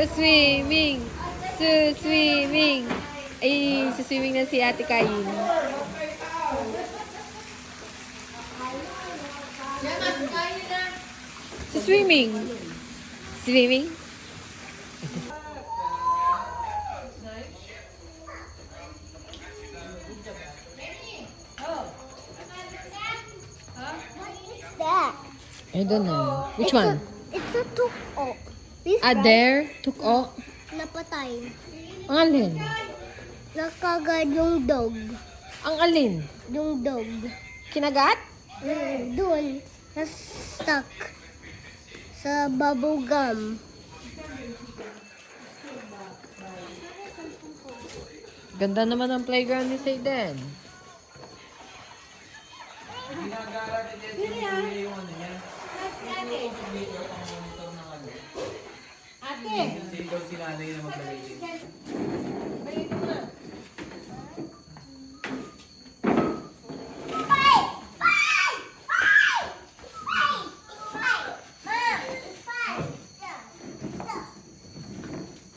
Swimming! Swimming! Ay, swimming na si Ate Kain. Swimming! Swimming? That. I don't know. Which one? It's a tuko. This There? Tuko? napatay. Ang alin? Nakagad yung dog. Ang alin? Yung dog. Kinagat? Doon. Na-stuck. Sa bubble gum. Ganda naman ang playground ni Sayden.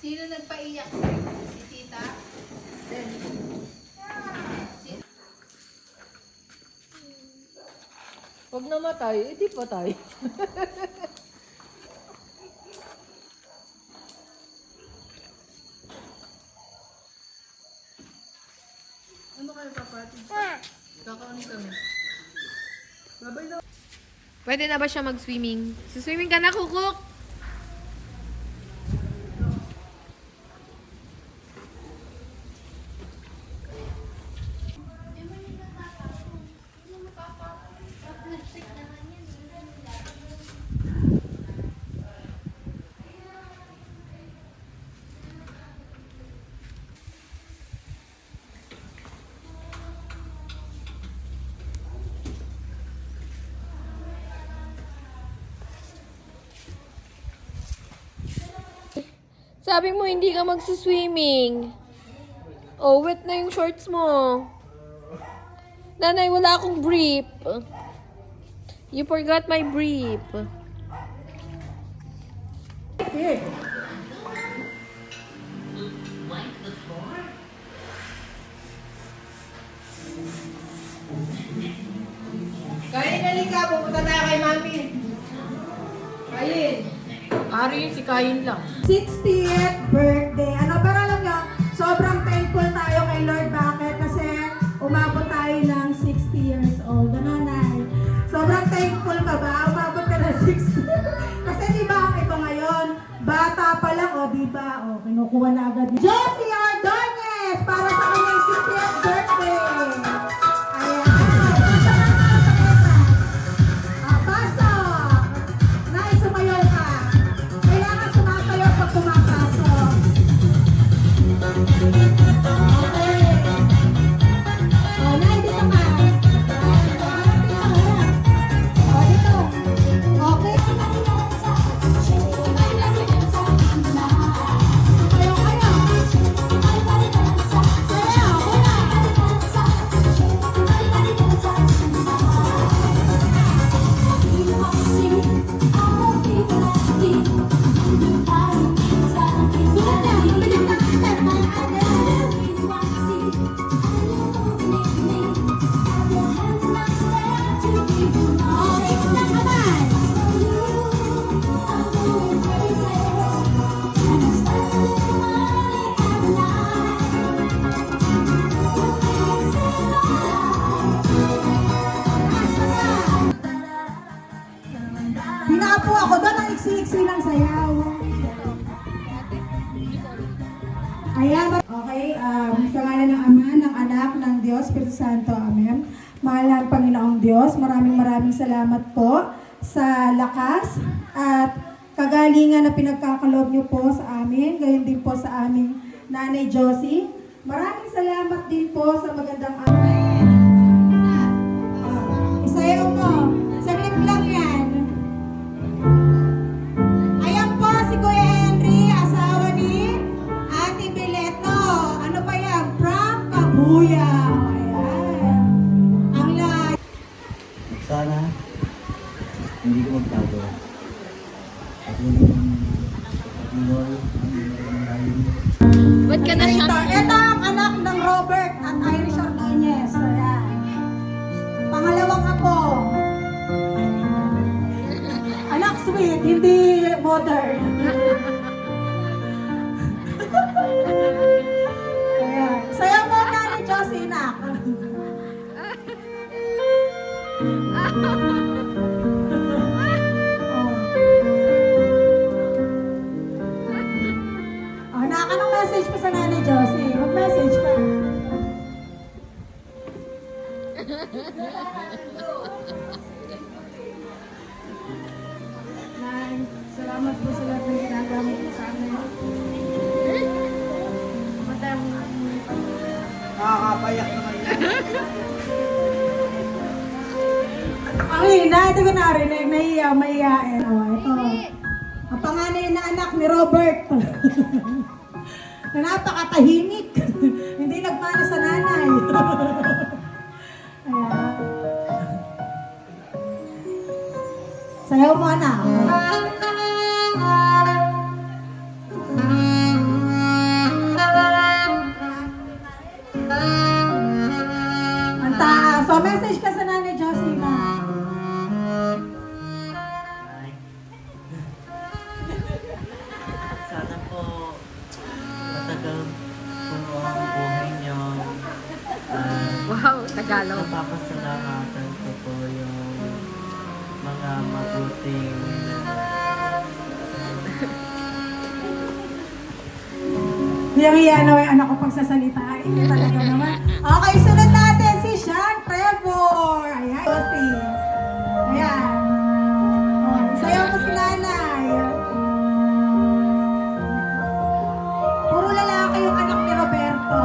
Sino nagpaiyak sa'yo? Si tita? Pag namatay, edi patay. Ano kayo papati? Kakaon kami. Babay na. Pwede na ba siya mag-swimming? Swimming ka na, Kukuk! Sabi mo hindi ka magsuswimming. Oh, wet na yung shorts mo. Nanay, wala akong brief. You forgot my brief. Kain, halika. Pupunta tayo kay mami. Kain. Ari yung si Kain lang. 60th birthday. Pero alam nyo, sobrang thankful tayo kay Lord. Bakit? Kasi umabot tayo ng 60 years old. Nanay, sobrang thankful ka ba? Umabot ka ng 60. Kasi di ba ang ito ngayon, bata pa lang, di ba? Kinukuha na agad ni Josie Ordonez para sa kanyang 60th birthday. Ayan. Pasok! Nay, sumayaw ka. Kailangan sumasayaw pag pumapasok. Okay. Nay, dito ka. Dito. Okay. Sumayaw kayo. Sayaw. Pinapo ako doon, ang iksi-iksi ng sayaw. Ayan, okay, sa ngalan ng Ama, ng Anak, ng Diyos, Espiritu Santo, Amen. Mahal ng Panginoong Diyos, maraming salamat po sa lakas at kagalingan na pinagkakaloob niyo po sa amin, gayon din po sa aming Nanay Josie. Maraming salamat din po sa magandang amin. Isayaw mo, saglit lang yan. Ayan po si Kuya Henry, asawa ni Ate Bileto. Ano pa yan? From Kabuyao. Ayan. Ang lahat. Sana hindi ko magtago. At yun yung Ba't ka na siya? Ito ang anak ng Robert at Irish Ordonez. Ayan. Pangalawang apo. Anak sweet, hindi modern. Ayan. Sayaw mo na ni Josie, nak. Oh, nak, anong message mo sa nanay Josie? Mag-message ka. Nay, salamat po sa lahat ng ginagawa mo po sa amin. Nakakapayak naman yan. Ang hina, ito ko narinig, mahihain. Oh, ito. Ang panganay na anak ni Robert. Na napakatahimik. Hindi nagmana sa nanay. Ayan. Sayaw mo, anak. Ang taas. So, message ka sa nanay Josie na. Sana po matagal po ang buhay niyo. Wow, Tagalog. Napapasalamatan ko po yung mga mabuting Hiyang-hiya na yung anak ko pagsasalita. Ay, talaga naman. Okay, sunod natin si Sean Trevor. Ayan. Josie. Ayan. Oh, sayaw mo si nanay. Puro lalaki yung anak ni Roberto.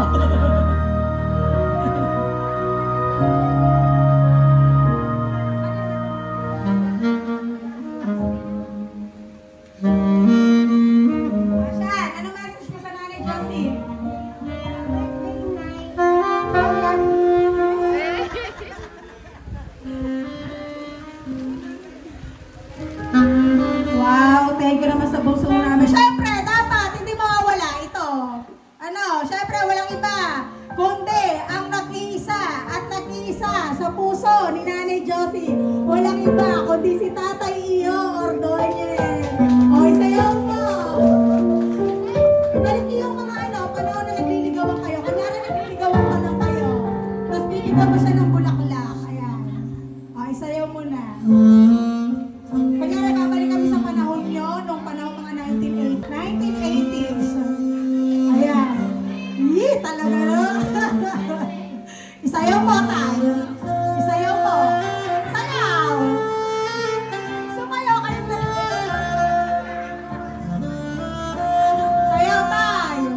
Sean, anong message mo sa nanay Josie? Wow, thank you naman sa bunso namin. Siyempre, dapat hindi mawawala ito. Ano, siyempre, walang iba. Kundi, ang nag-iisa at nag-iisa sa puso ni Nanay Josie. Walang iba, kundi si Tatay Iyo Ordonez. O, isayaw mo. Ibalik niyo yung mga panahon na nagliligawan kayo. Kanyari nagliligawan pa lang kayo. Tapos bibigyan mo siya ng bulaklak. Ayan. O, isayaw mo na. Kanya babalik kami sa panahon nyo, nung panahon mga 1980s. Ayan. Yee, talaga no? Isayaw mo tayo. Isayaw mo. Sayaw. Sumayaw kayo na. Sayaw tayo.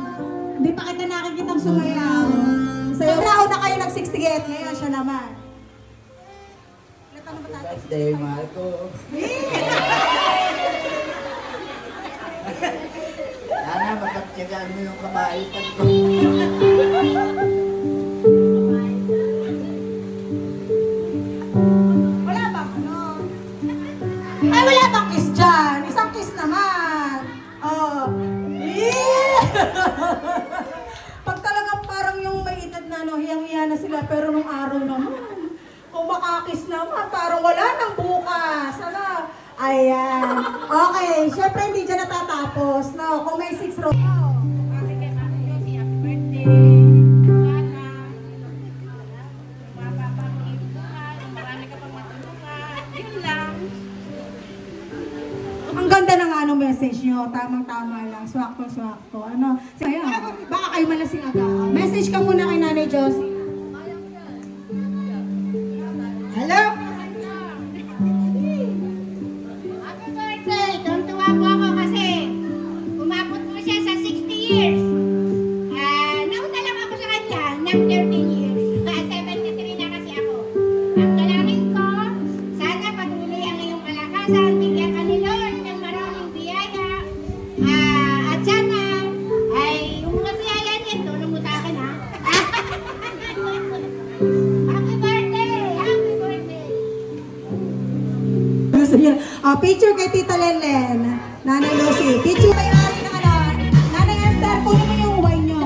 Hindi pa kita nakikitang sumayaw. Sayaw. Una kayo nag-68, ngayon siya naman. Ilan taon na ba tayo? Birthday, mahal ko. Sana mapagtyagaan mo yung kabaitan ko. Wala bang ano? Ay, wala bang kiss dyan? Isang kiss naman. Oh. Yeah! Pag talagang parang yung may edad na ano, hiyang-hiya na sila, pero nung araw naman, kung makakiss naman, parang wala nang bukas. Ano? Ayan. Okay, syempre hindi dyan natatapos. No? Kung may 6 row. Ang ganda ng ano message nyo, tamang-tama lang, swakto-swakto. Ano? Sige, baka kayo malasing aga. Message ka muna kay Nanay Josie. Hello? Happy birthday! Tuntua po ako kasi umabot po siya sa 60 years. Nauna lang ako sa kanya ng 13 years. 73 na kasi ako. Ang dalangin ko, sana patuloy ang iyong kalakasan, bigyan ka ni Lord ng maraming biyaya. At sana ay yung mga biyaya niya, tulong mo sa akin ha. Happy birthday! Happy birthday! Gusto niya. Picture kay Tita Lenlen. Nanay Lucy. Picture kay Ari ng ano. Nanay Esther, kunin mo yung wine nyo.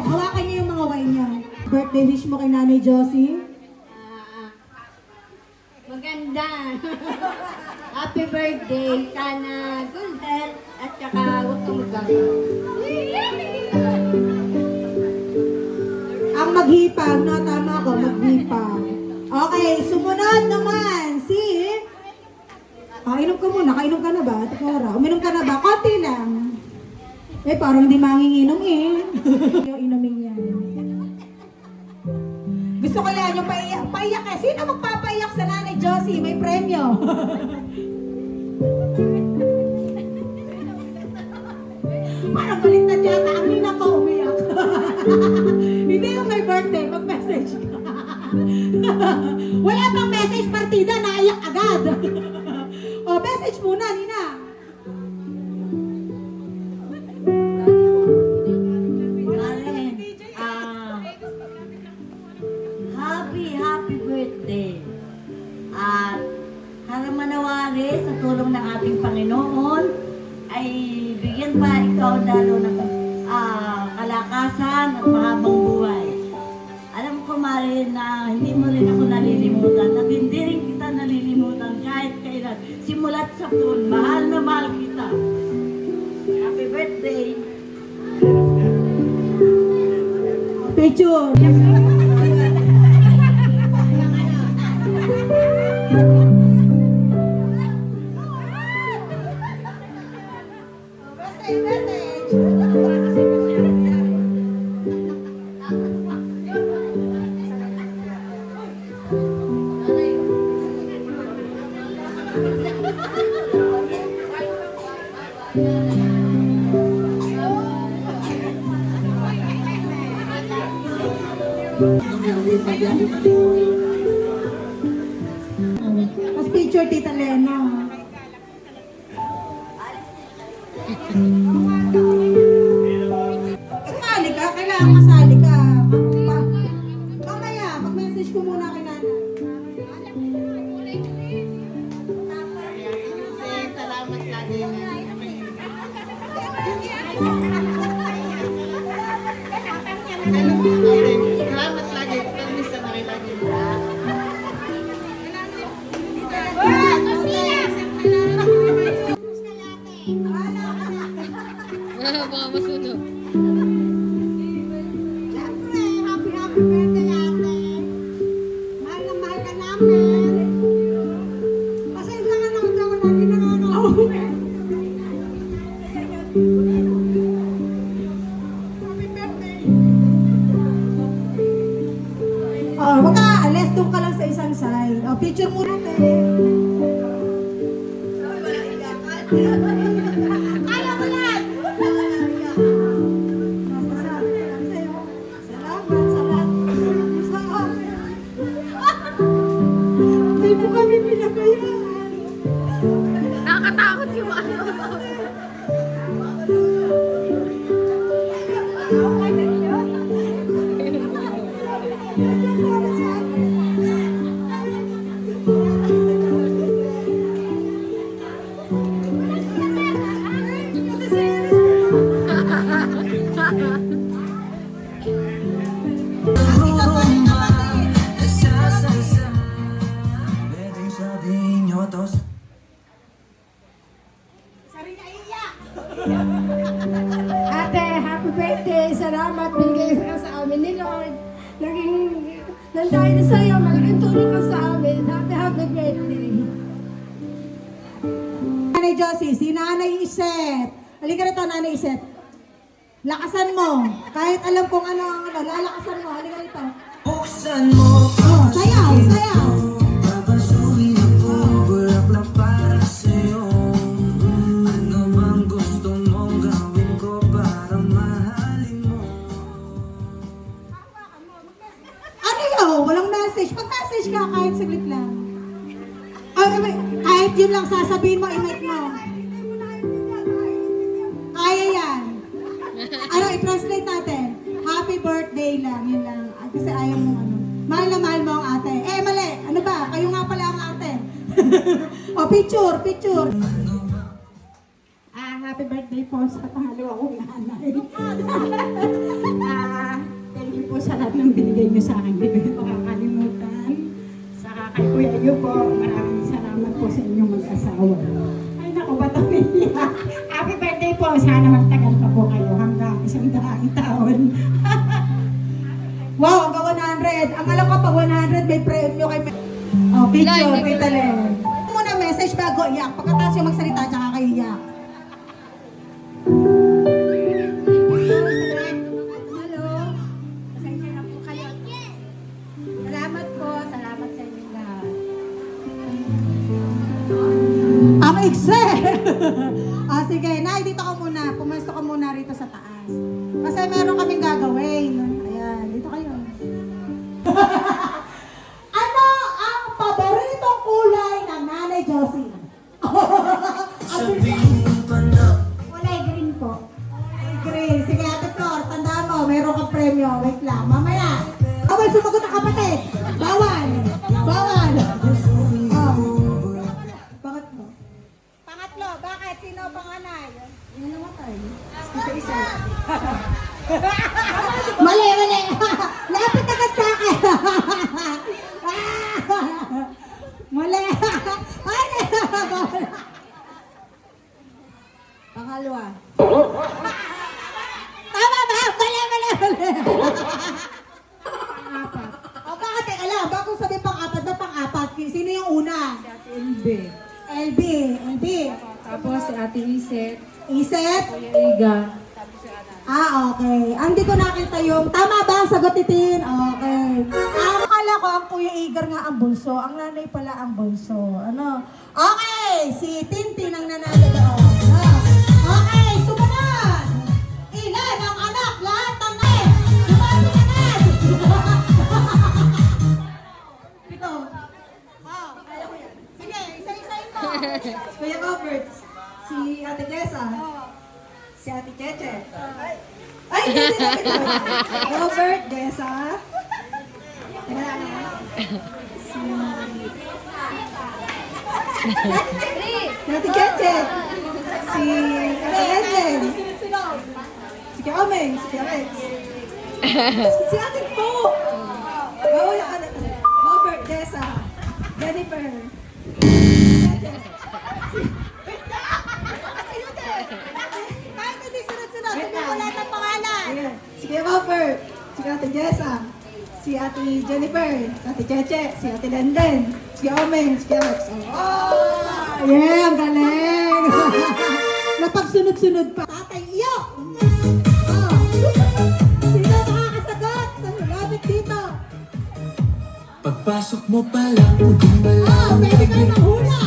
birthday wish mo kay Nanay Josie? Maganda. Happy birthday. Sana good health at saka huwag kang magagawa. Ang maghipag, no? Tama ko, maghipag. Okay, sumunod naman si... inom ka muna. Kainom ka na ba? Tekora, uminom ka na ba? Konti lang. Parang di manginginom eh. Yung inumin yan. Gusto ko yan, yung paiyak. Paiyak eh. Sino magpapaiyak sa Nanay Josie? May premyo. Parang baliktad yata. Ang nina ko umiyak. Hindi yung may birthday. Mag-message ka. Wala pang message partida. Naiyak agad. Message muna, Nina. Happy birthday. At para manawari sa tulong ng ating Panginoon ay bigyan pa ikaw lalo ng kalakasan at mahabang buhay. Alam ko, Mari, na hindi mo rin ako nalilimutan at hindi rin kita nalilimutan kahit kailan. Simulat sa poon, mahal na mahal kita. Happy birthday. Picture. Mas picture, Tita Lena. Sumali ka? Kailangan masali ka. Mamaya, mag-message ko muna kay Nana. Salamat lagi. Salamat lagi. Promise na lagi. Baka masunog. Siyempre, happy birthday ate. Mahal na mahal ka namin. Pasensya ka na kung ako lagi nangangawin. Happy birthday. Wag ka aalis. Doon ka lang sa isang side. Picture muna tayo. Kaya mo yan! Hindi mo kami pinagayaan. Nakakatakot yung ano. Pwedeng sabihin nyo tos. Ate, happy birthday! Salamat bigay ka sa amin ni Lord. Dahil sa'yo, malaking tulong ka sa amin. Happy birthday! Nanay Josie, si Nanay Iset. Halika rito, Nanay Iset. Lakasan mo. Kahit alam kong ano ang lalakasan mo. Halika rito. Buksan mo Sayaw, sayaw. Babasuhin ako, bulaklak para sa'yo. Ano bang gusto mong gawin ko para mahalin mo? Ano yun? Walang message. Pag-message ka, kahit saglit lang. Kahit yun lang sasabihin mo, i-mic mo. Kaya yan. I-translate natin. Happy birthday lang. Yun lang. Kasi ayaw mo ano. Mahal na mahal mo ang ate. Mali. Ano ba? Kayo nga pala ang ate. Picture, picture. Happy birthday po sa pangalawa kong nanay. Thank you po sa lahat ng binigay niyo sa akin. Hindi ko ito makakalimutan. Saka kay Kuya Yu po, maraming salamat po sa inyong mag-asawa. Ay naku, ba't ako iiyak? Happy birthday po. Sana magtagal pa po kayo hanggang 100 taon. Wow, hanggang 100. Ang alam ko pag 100 may premyo kay... Oh, picture, Like, wait alin. Muna message bago iyak. Pagkatapos yung magsalita, tsaka kayo iyak. Hello. Pasensya na po kayo. Salamat po. Salamat sa inyong lahat. Ang ikse! Ah, sige, Nay, dito ka muna. Pumesto ka muna rito sa taas. Kasi meron kaming gagawin. Ayan, dito kayo. Ano ang paboritong kulay ng Nanay Josie? Kulay green po. Green. Sige, Ate Flor, tandaan mo, meron kang premyo. Wait lang, mamaya. Bawal sumagot ang kapatid. Bawal. Bawal. Oh. Bakit mo? Pangatlo, bakit? Sino panganay? Yan namatay. Isa. Mali, mali. Lapit agad sa akin. Mali. Ay, pangalawa. Tama ba? Mali, mali, mali. Pang-apat. O bakit? Teka lang, bago sabi pang-apat na pang-apat, sino yung una? LB. LB. LB. Tapos si Ate Iset. Iset? Kuya Iga. Ah, okay. Hindi ko nakita yung... Tama ba ang sagot titin? Okay. Akala ko ang Kuya Igar nga ang bunso. Ang nanay pala ang bunso. Ano? Okay! Si Tintin ang nanalo doon. Ah. Okay, sumunod! Ilan ang anak? Lahat ng eh! Sumasunod! Pito. Oh, kaya ko yan. Sige, isa-isayin mo. Kuya Robert. Si Ate Jessa. Si Ate Cheche. Ay, hindi. Robert, Desa. Wala na. Si Ate Cheche. Si Ate Ellen. Si Kuya Omeng. Si Kuya Rex. Si Ate Po. Bawal ang anak. Robert, Desa. Jennifer. Kahit hindi sunod-sunod, sabi wala ng pangalan. Ayan. Si Kuya Robert, si Ate Jessa, si Ate Jennifer, si Ate Cheche, si Ate Lenden, si Kuya Omeng, si Kuya Rex. Oh! Yeah, ang galing! Napagsunod-sunod pa. Tatay Iyo! Oh. Sino makakasagot? Lapit dito. Pagpasok mo pa lang, gumalaw Oh, pwede ka ng hula.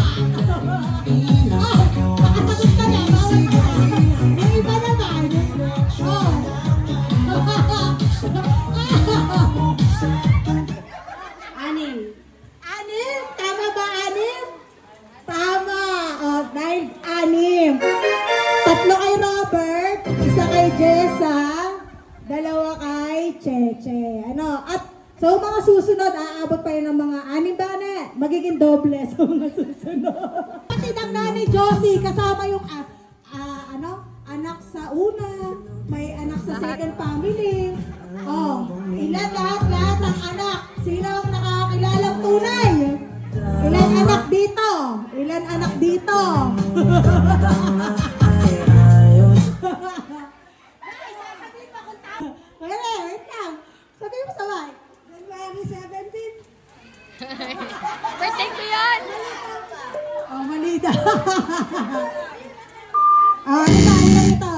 Oh, makasagot ka na. Bawal ka. May iba naman. Oh. Anim. Anim? Tama ba anim? Tama. Oh, dahil anim. Tatlo kay Robert, isa kay Jessa, dalawa kay Cheche. Ano? At so, mga susunod, aabot pa yun ng mga anim ba na? Magiging doble sa mga susunod. Pati ng Nanay Josie, kasama yung anak sa una, may anak sa second family. Oh, ilan lahat ng anak? Sino ang nakakakilalang tunay? Ilan anak dito? Ilan anak dito? Wait lang. Sabihin mo sabay. January 17. Birthday ko yan! Oh, mali daw. Oh, ano ito?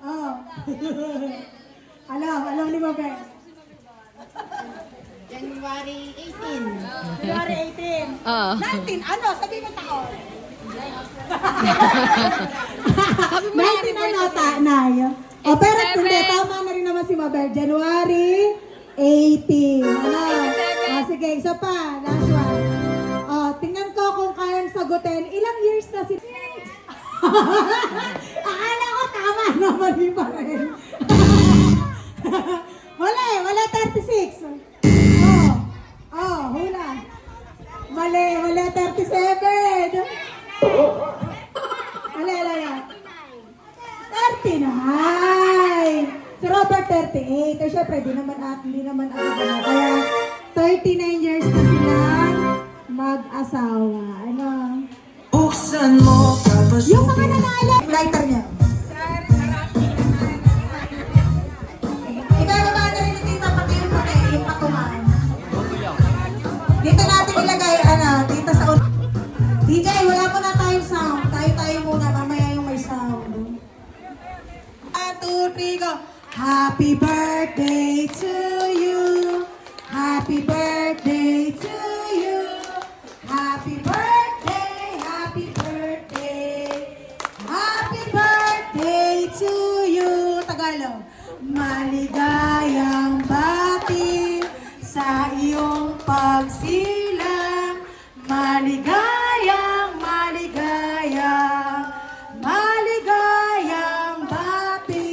Oh. Alam ni Mabel. January 18. January 18. Oo. 19, ano? Sabihin mo taon. Sabi mo na 19 ano, Nay? Oh, pero hindi, tama na rin naman si Mabel. January 18. Ano? Ah, sige, isa pa. Last one. Oh, tingnan ko kung kayang sagutin. Ilang years na si... Akala ko tama na, mali pa rin. Wala 36. Oh, hula. Mali, 37. Wala. 39. Si Robert October 38. Eh, syempre, di naman agad ano. Kaya 39 years na silang mag-asawa. Ano? Buksan mo tapos Yung mga nanalo, lighter niya. Ibababa na rin dito pati yung puti, yung patuman. Dito natin ilagay, dito sa DJ, wala po na tayong sound. Tayo muna, mamaya yung may sound. 1, 2, 3, go! Happy birthday to you. Happy birthday to you. Happy birthday, happy birthday. Happy birthday to you. Tagalog. Maligayang bati sa iyong pagsilang. Maligayang, maligayang, maligayang bati.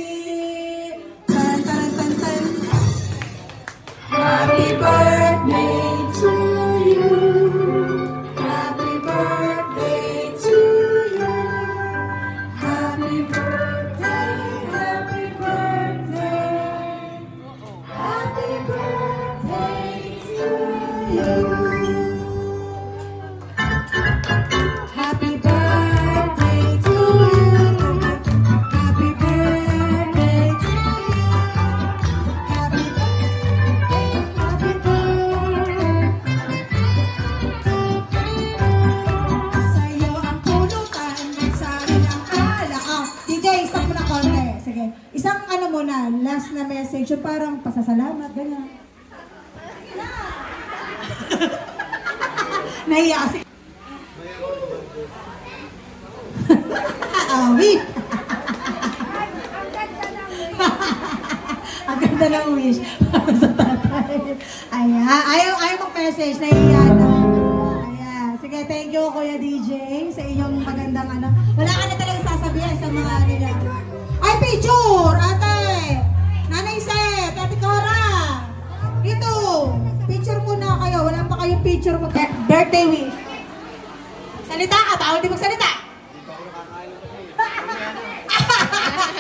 Tan, tan, tan, tan. Happy birthday to you. Happy birthday to you. Happy birthday, happy birthday. Happy birthday to you. Happy birthday to you. Happy birthday to you. Happy birthday, happy birthday. Sa'yo ang pulutan, sa akin ang kala. DJ, stop mo na konti. Sige. Isang muna, last na message. Yung parang pasasalamat, ganyan. Nahiya kasi. Wait. Ang ganda ng wish para sa tatay. Ayan. Ayaw mag-message. Nahiya na. Ayan. Sige, thank you, Kuya DJ, sa inyong magandang ano. Wala ka na talagang sasabihin sa mga nila. Ay, picture! Ate! Nanay Seth! Ate Cora! Dito! Picture muna kayo. Wala pa kayong picture. Birthday wish. Salita ka! Bawal di magsalita!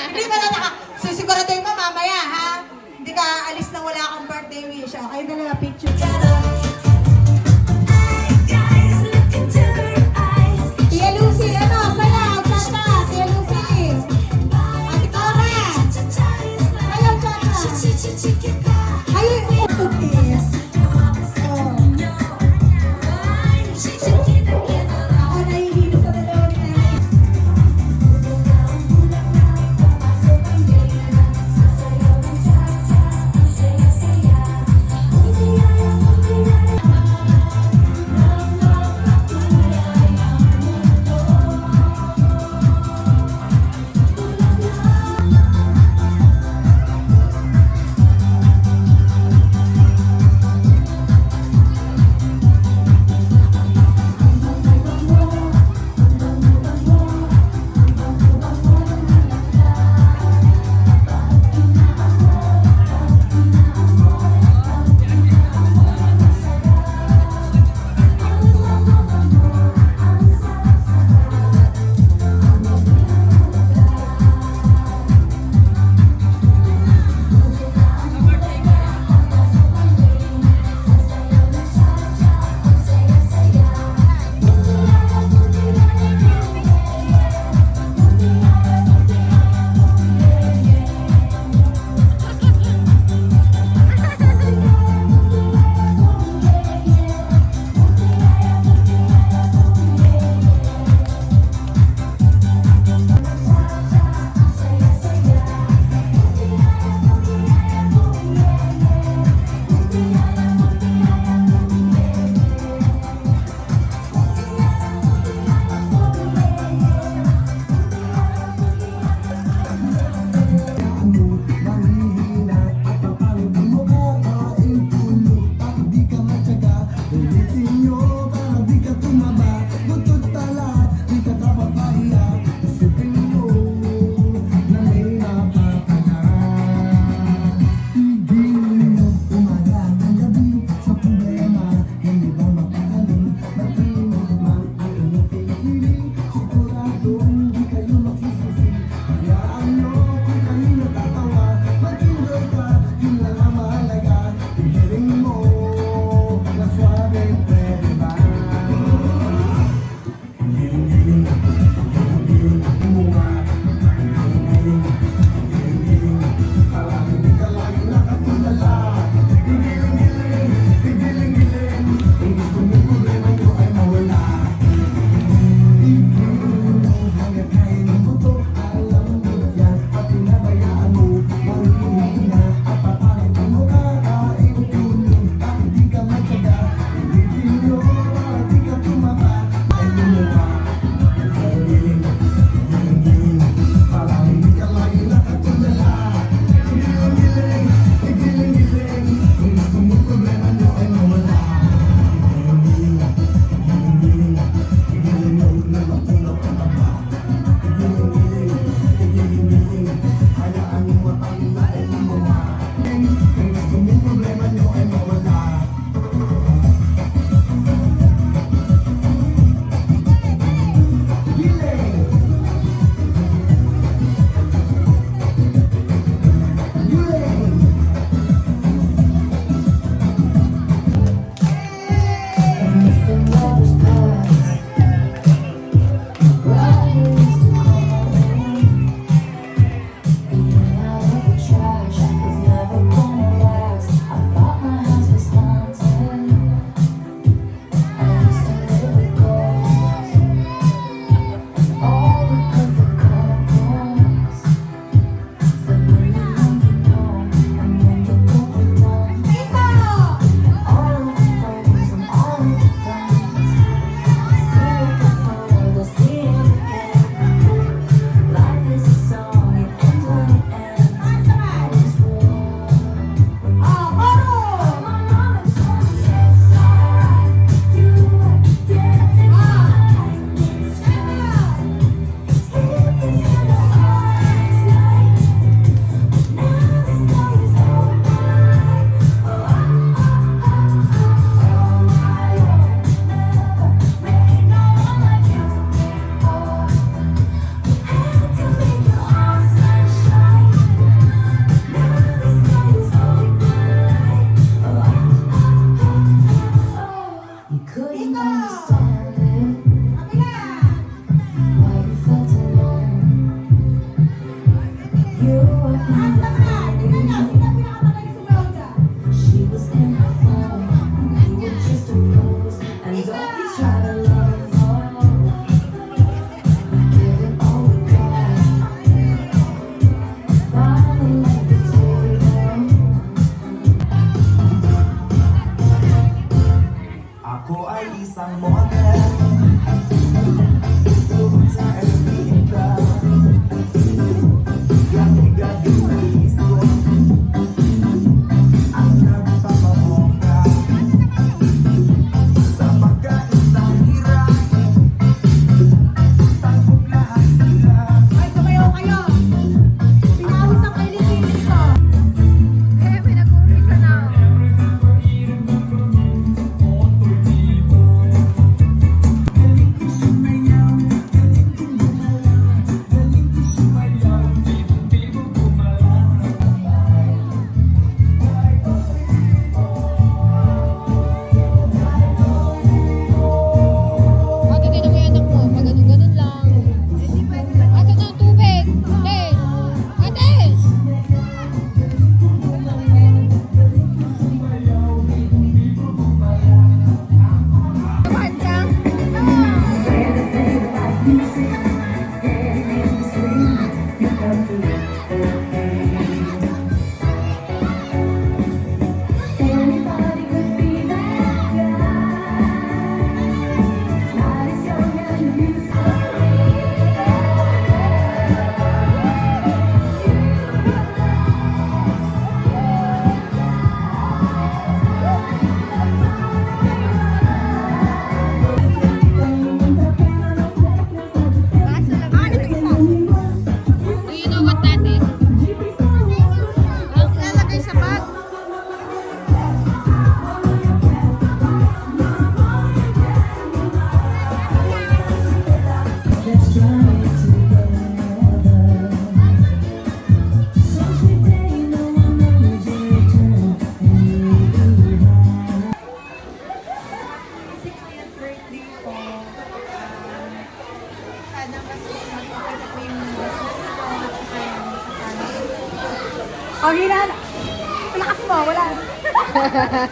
Hindi ba na susiguraduhin mo mamaya, ha? Hindi ka alis na wala kang birthday wish. Okay, dalawa picture. Tia Lucy, ano? Sayaw, chata. Tia Lucy. Ate Cora. Sayaw, chata. Ayun, tutis. Ako nahihilo sa dalawa ni Nanay. Ang hina. Lakas mo, wala.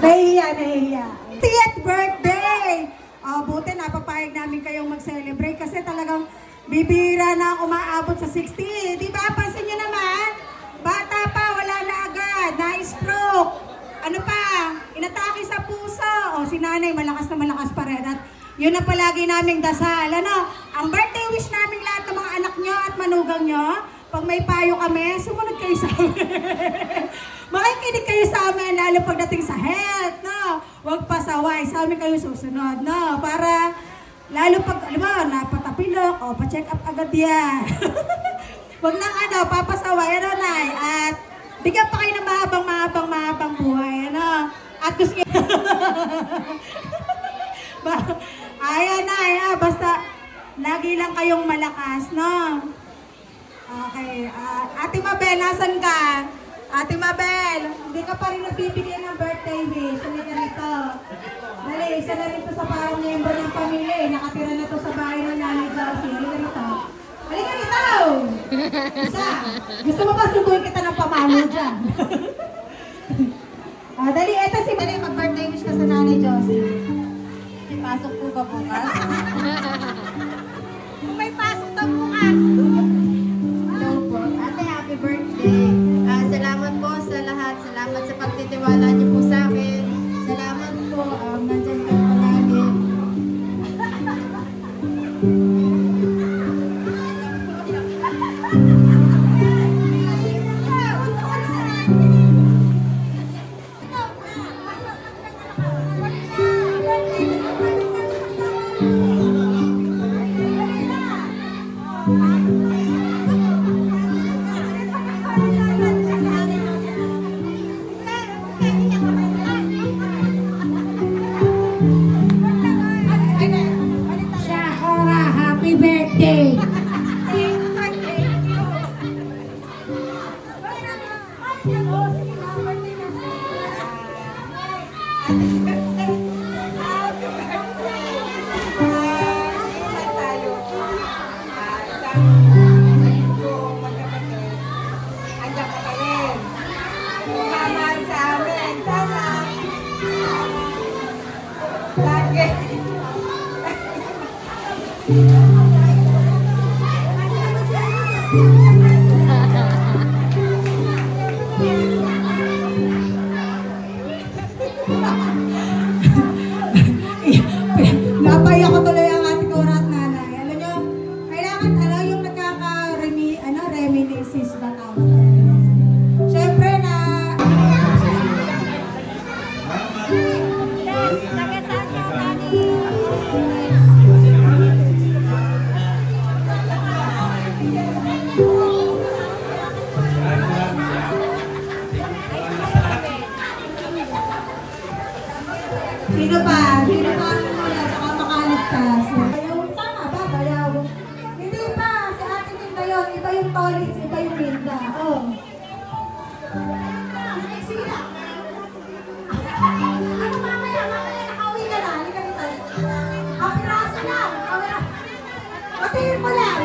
Nahihiya. 50th birthday! Buti napapayag namin kayong mag-celebrate kasi talagang bibira na ang umaabot sa 60. Di ba? Pansin nyo naman, bata pa, wala na agad, na-stroke. Ano pa? Inatake sa puso. O si nanay, malakas na malakas pa rin. At yun na palagi naming dasal. Ano? Ang birthday wish namin lahat ng mga anak nyo at manugang nyo, pag may payo kami, sumunod kayo sa amin. Makikinig kayo sa amin, lalo pagdating sa health, no? Huwag pasaway, sa amin kayo susunod, no? Para, lalo pag, alam mo, napatapilok, o, pa-check up agad yan. Huwag nang papasaway, ano, Nay? At, bigyan pa kayo ng mahabang buhay, ano? At gusto ayan, Nay, basta, lagi lang kayong malakas, no? Okay, Ate Mabel, nasan ka? Ate Mabel, hindi ka pa rin nagbibigay ng birthday wish. Halika rito. Dali, isa na rin to sa parang member ng pamilya. Nakatira na to sa bahay ng Nanay Josie. Halika rito. Halika rito! Isa. Gusto mo ba subuhin kita ng pamalo dyan? Dali, eto si Dali, mag-birthday wish ka sa Nanay Josie. Pasok po ba bukas? May pasok daw bukas. Hello po. Ate, happy birthday. Salamat po sa lahat. Salamat sa pagtitiwala niyo po sa akin. Salamat po. Nandyan kayo palagi. Shakora, happy birthday! Napaya ko tuloy ang ating ora at nanay. Alam nyo, kailangan yung reminiscence ba tawag yan? Siyempre na... Sino pa? Sino pa ang mula saka makaligtas? Bayaw, tama ba? Bayaw. Hindi pa. Si Ate Linda yun. Iba yung Tolits, iba yung Linda. Oh. Sila. Ano mamaya? Mamaya nakauwi ka na. Halika dito. Kapiraso lang. Patingin mo lang.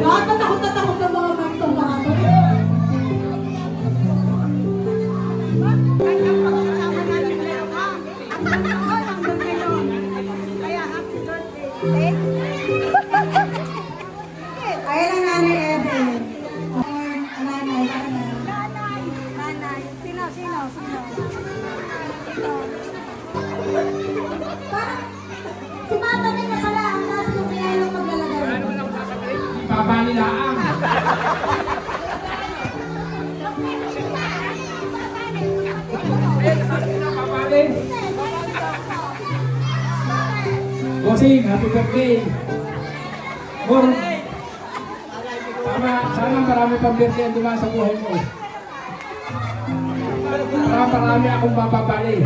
Lahat na takot sa mga mantong mga to. Ayan ang Nanay Eden. Nanay. Sino? Parang, si Mata na pala ang natin yung kailangang maglalagay. Papanilaan. Bossing, happy birthday. Sana marami pang birthday ang dumaan sa buhay mo. Marami akong mapapali.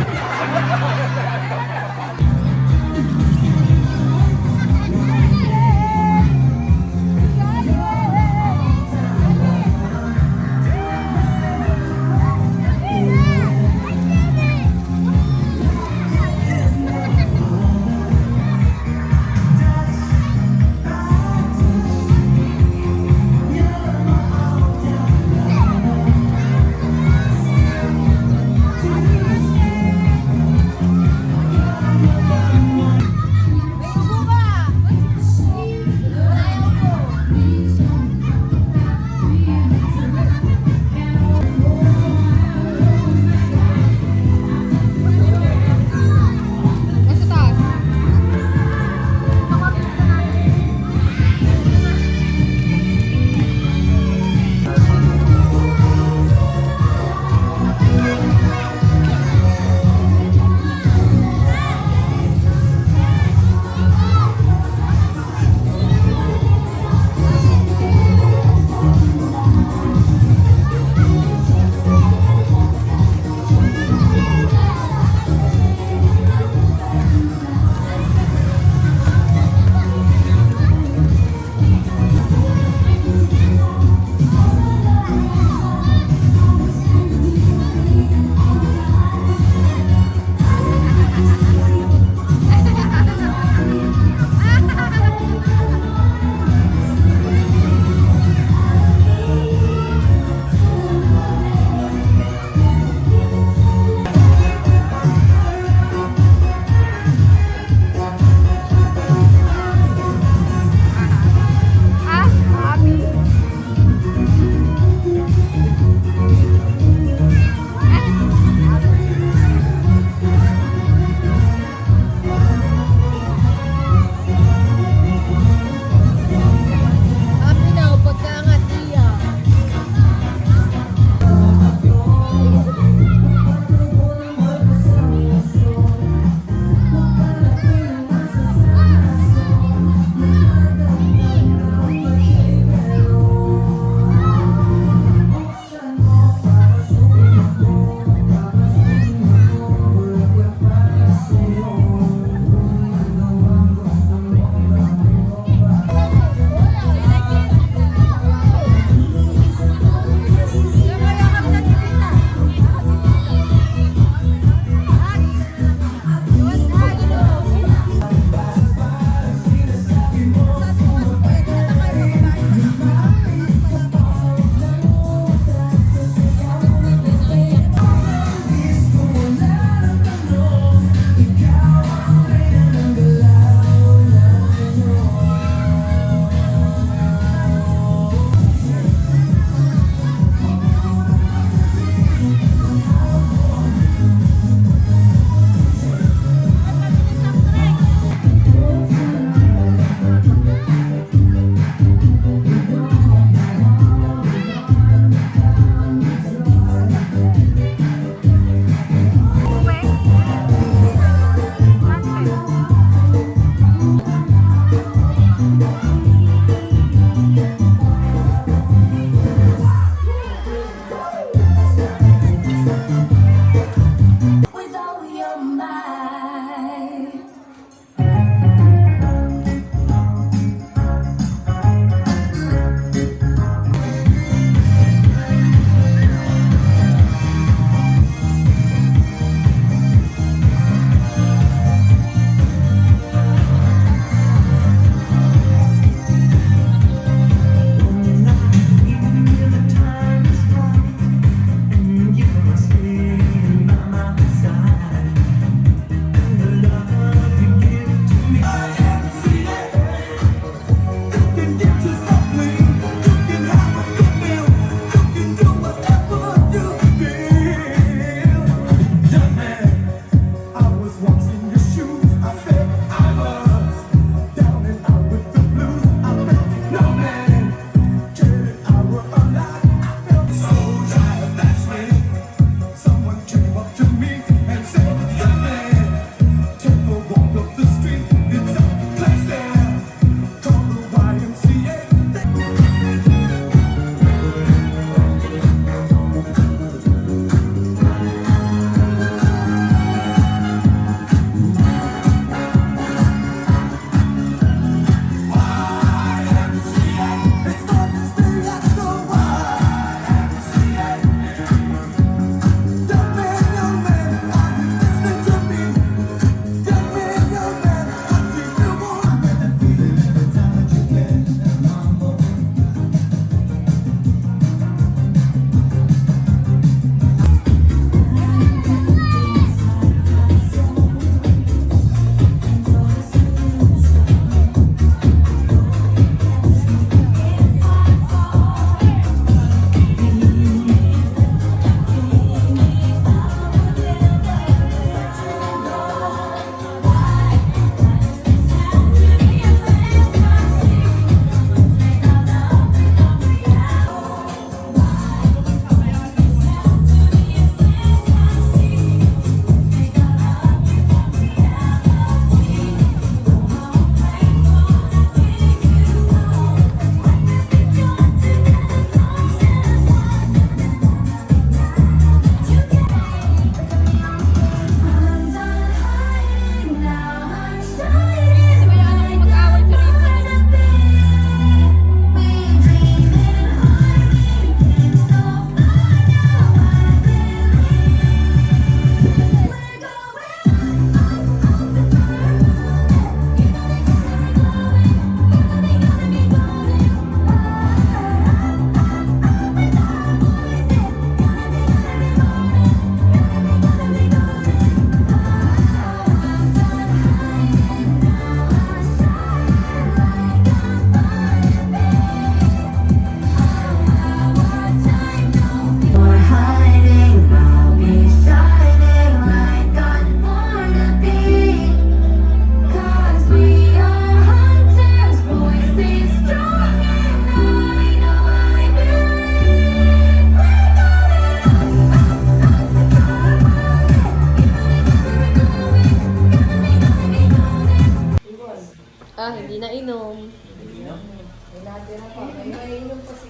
Ah, hindi na inom.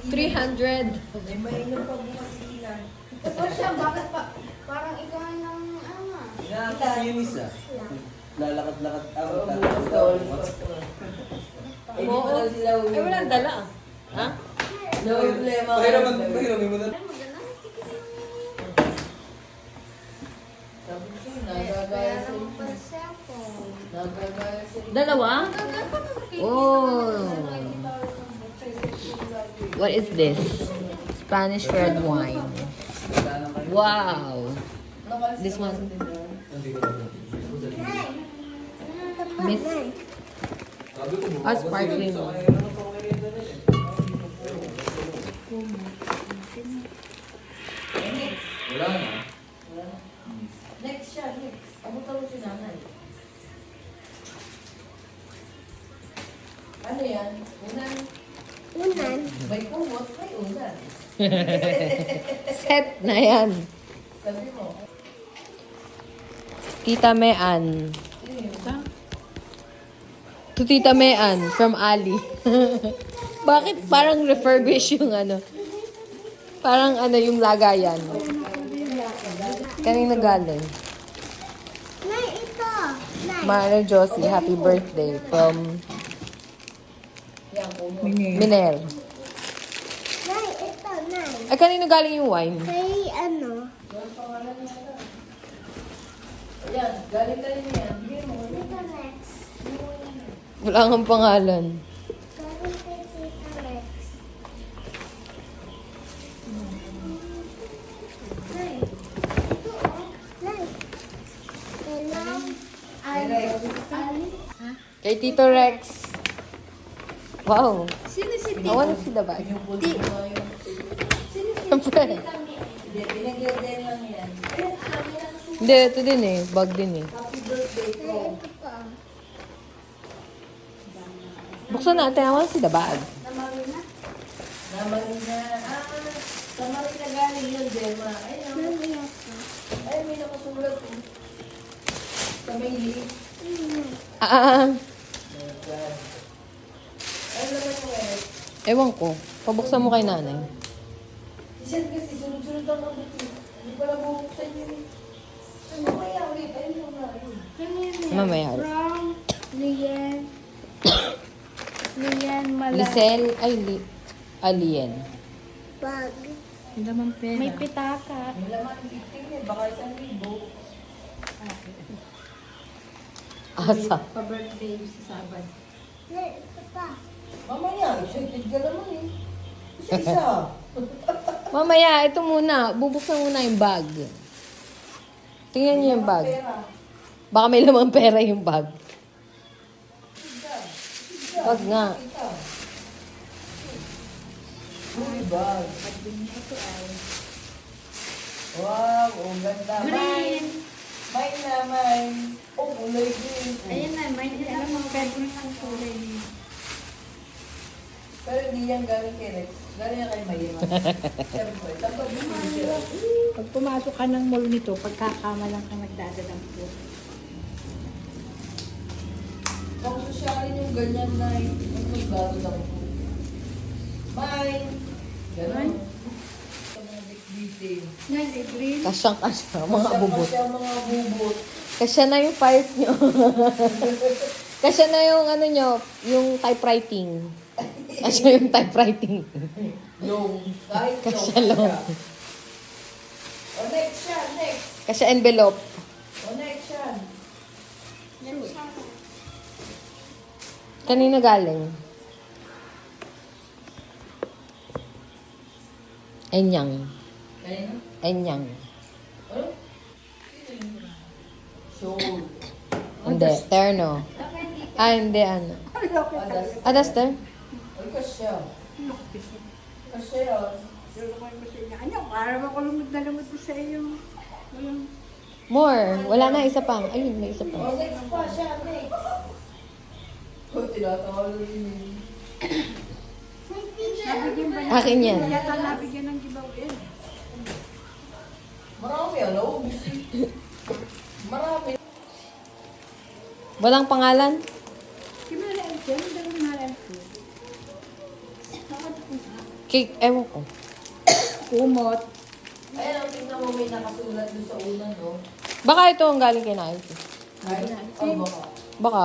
300. Ito siya, bakit pa? Parang ikaw ng ama. Yun isa. Lalakad-lakad ako. Oo. Eh, walang dala. Ha? No problema. Pahiram mo na. Kaya naman pa siya po. Dalawa? Oh. What is this? Spanish red wine. Wow. This one. Miss. Ah, sparkling. Wala na. Next siya, next. Abutan mo si nanay. Ano yan? Unan? Unan. May kumot, may unan. Set na yan. Sabi mo, Tita Mean. To Tita Mean from Ali. Bakit parang refurbish yung ano? Parang ano yung lagayan. Kanina galing. Nay, ito. Nay. Mano Josie, happy birthday from Miner. Nay, ito. Nay. Ay, kanino galing yung wine? Kay ano? ayan, galing yan. Bigyan mo. Tita Rex. Wala kang pangalan. Galing kay Tita Rex. Nay. Ito, oh. Nay. Hello. Ali. Kay Tito Rex. Wow. Sino si I wanna see the bag. Siyempre. Binigyan din lang yan. Hindi, ito din eh. Bag din eh. Ito pa. Buksan natin. I wanna see the bag. Namarina. Namarina. Sa Marina galing yun, Gemma. Ayun, Namaya pa. ay, may nakasulat po. Sa may list. Ah, Ay, naman mo eh. ewan ko. Pabuksan mo kay nanay. Isyan kasi, sunod-sunod ang abot yun. Hindi pala bubuksan yun. Ano kaya ulit? Ayun yung nga yun. Mamaya. From Lian. Lian Mala. Lisel, ay, Alien. Bag. May pitaka. May laman ng itim eh. Baka 1,000. Asa. Pa-birthday sa Sabad. Nay, ito pa. Mamaya Excited ka naman eh. Isa-isa. Mamaya, ito muna. Bubuksan muna yung bag. Tingnan niyo yung bag. Baka may lamang pera yung bag. Bag nga. Uy, bag. Wow, ang ganda. Green. Mine naman. Oh, kulay green. Ayun na, may alam mo, bedroom ang kulay niya. Pero hindi yan galing kay Rex. Galing yan kay Mayima. Siyempre, tapos siya. Pag pumasok ka ng mall nito, pagkakamalang ka nagdadalang po. Kung sosyalin yung ganyan na yung magbago lang po. Mine. Ganon. Sa mga big-detail. Green. Kasyang-kasya, mga bubot. Kasi ang mga bubot. Kasya na yung files nyo. Kasya na yung ano nyo, yung typewriting. Kasya yung typewriting. Yung kahit Kasya yung long. O next siya, next. Kasya envelope. O next siya. Kanina galing? Enyang. Kaya na? Enyang. Ano? Soul. Hindi, terno. Ah, hindi, ano. Adas. Ah, duster? Ay, kasya. Kasya yun. Ano, para ako lumod na lumod ko sa iyo. More. Wala na, isa pang. Ayun, may isa O pang. next pa siya, next. O, tinatawag yun. Nabigyan ba niya? Akin yan. Yata nabigyan ng giveaway. Marami, ano? Marami. Walang pangalan? Kimala ang siya, ang dalawang nalang ko. Cake, ewan ko. Kumot. Ayan, ang tingnan mo may nakasulat doon sa una, no? Baka ito ang galing kay Nike. Ay, oh, baka. Baka.